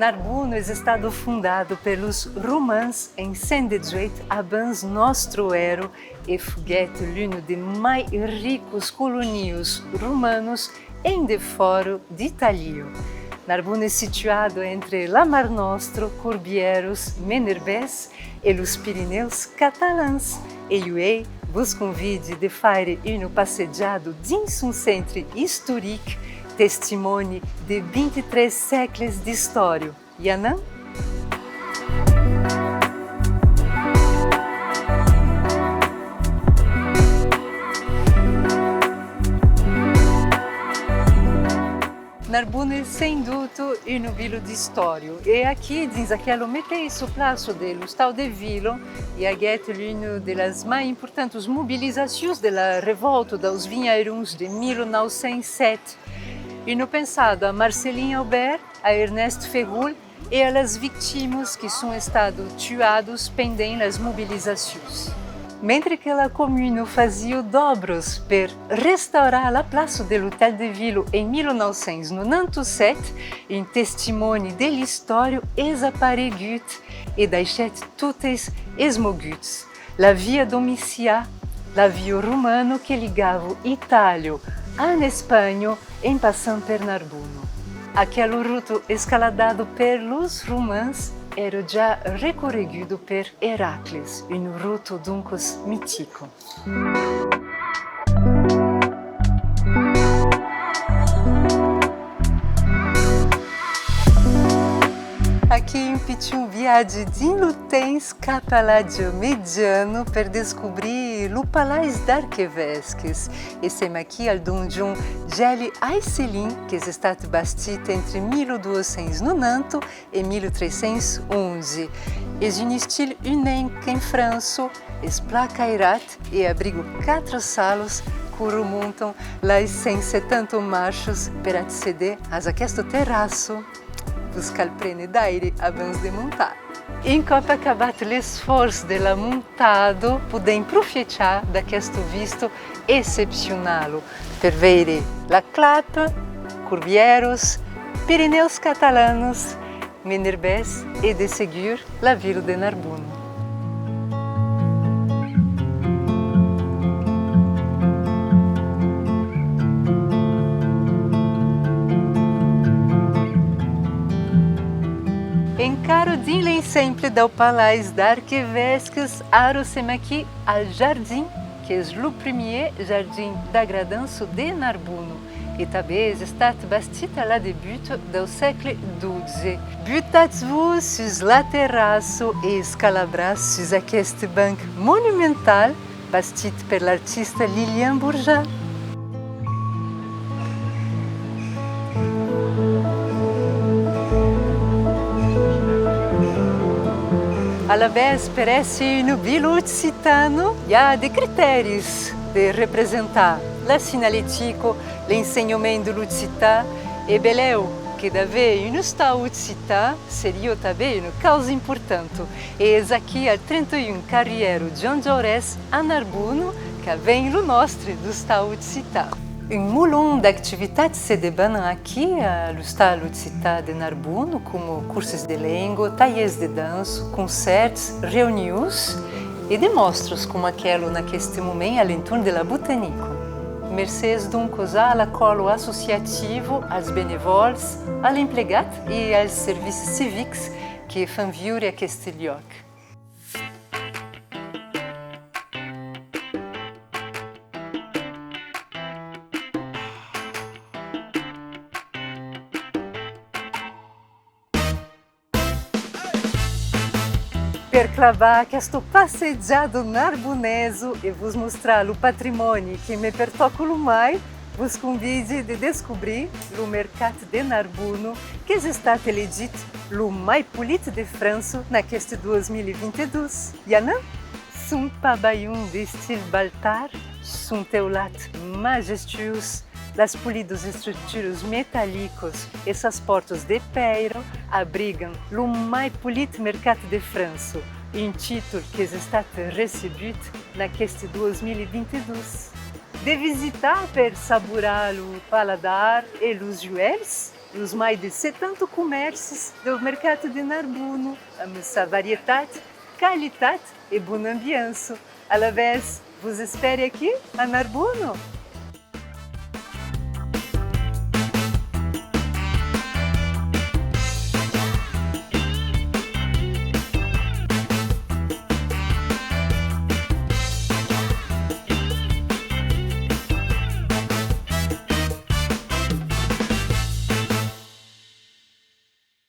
Narbonne é estado fundado pelos romãs em 118 abans nostro ero e foguete l'un des mais ricos colônios romanos em de foro d'Italio. Narbonne é situado entre la Mar Nostro, Corbieros, Menerbès e os Pirineus catalãs. E eu vos convido de fare uma passejada dins um centro histórico, testimônio de 23 séculos de história. Yanan? Narbonne, sem dúvida, é uma vila de história. E aqui, dins aquele metei o plaço do estado de vila, e a uma das mais importantes mobilizações da revolta dos vinheiros de 1907. E no pensado a Marceline Aubert, a Ernest Ferrul e às vítimas que são estado tuados pendem as mobilizações. Mentre que a comune fazia dobros per restaurar a Place de l'Hôtel de Ville em 1997, um testemunho da história desaparegut e deixat totes esmoguts. La via Domitia, la via romana que ligava Itália à Espanha em passando per Narbonne. Aquela ruta escaladada pelos romãs era já recorrido per Heracles, uma ruta dunque mítico. Aqui um pequeno viagem de lutens Capallaggio Mediano para descobrir o Palácio d'Arquevesques. E siamo aqui ao donjon Geli Aicelin, que está bastito entre 1290 e 1311. É um estilo único em França, é placairat e abriga 4 salas que remontam as 170 marchas para aceder a este terraço. Buscar prene d'aire abans de montar. Em Copacabana, l'esforço de la montado podem aproveitar d'aquesto visto excepcional per vedere la Clappe, Corbieros, Pirineus catalanos, Menerbès e de seguir la vila de Narbonne. Encaro din sempre do Palácio d'Arquevesques, siamo aqui ao jardim, que é o primeiro jardim d'agradança de Narbonne. E também está bastito à début do século XII. Butatz-vous sur la terrasse e escalabras sur aquest banc monumental, bastito per l'artista Lilian Bourgeat. Alla vez parece um vila occitano, há de critérios de representar la sinalético, l'enseignement l'occità e beleu que deve um estado occità seria também uma causa importante. E é aqui ao 31 carriero Jean Jaurès a Narbonne que vem o nosso do estado occità. Um moulin d'activitats se debanam aqui no estado occità de Narbonne, como cursos de língua, talleres de dança, concertos, reuniões e demostras como aquele naqueste momento ao entorno da botânica. Mercês donc à colo associativo, aos benevols, aos empregados e aos serviços cívicos que fazem viure aquest lloc. Per clavar questo passeggiado narbonese e vos mostrar o patrimônio que me pertoca mais, vos convido de descobrir o mercado de Narbonne, que está eleito o mais polido de França naqueste 2022. Yanan? Sunt pavillon de estilo Baltar, sunt teulat majestuosos, as polidas estruturas metálicas, essas portas de pedra abrigam o mais polido mercado de França, um título que está recebido naqueste 2022. De visitar per saborar o paladar e os joelhos, os mais de 70 comércios do mercado de Narbuno, a variedade, qualidade e bom ambiente. À la vez, vos espero aqui a Narbuno.